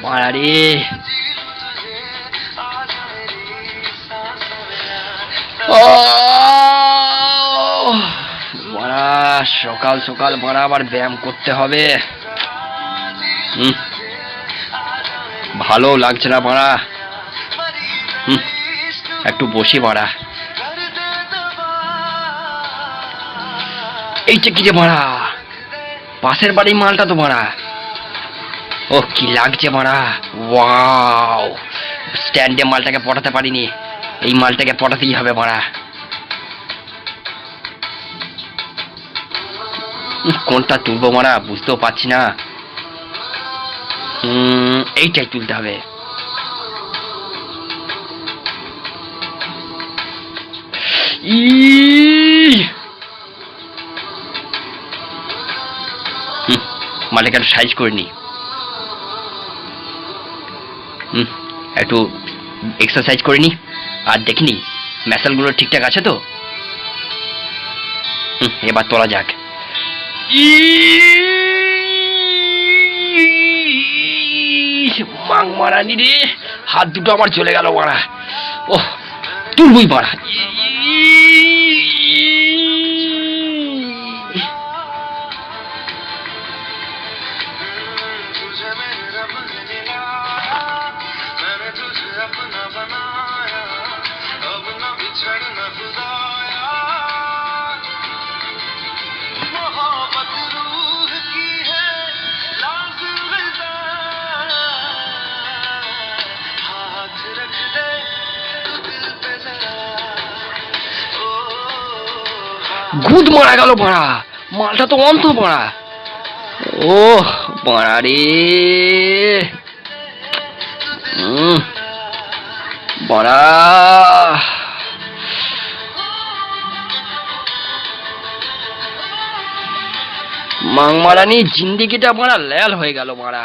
মারা রে, মারা সকাল সকাল মারা আবার ব্যায়াম করতে হবে। ভালো লাগছে না মারা, একটু বসি মারা। এইটা কি যে মারা, পাশের বাড়ির মালটা তো মারা। ও কি লাগছে মারা, ওয়াও, স্ট্যান্ডে মালটাকে পটাতে পারিনি, এই মালটাকে পটাতেই হবে মারা। কোনটা তুলবো মারা বুঝতেও পারছি না। এইটাই তুলতে হবে। মালটাকে একটু সাইজ করে নি, একটু এক্সারসাইজ করে নি, আর দেখিনি ম্যাসেলগুলো ঠিকঠাক আছে তো। এবার তোলা যাক। মাং মারানি রে, হাত দুটো আমার চলে গেল মারা। ও তুলবই মারা। গুদ মারা গেল মারা, মালটা তো অন্ত মারা। ও মারা রে, মারা মাং মারানি জিন্দিগিটা মারা ল্যাল হয়ে গেল মারা।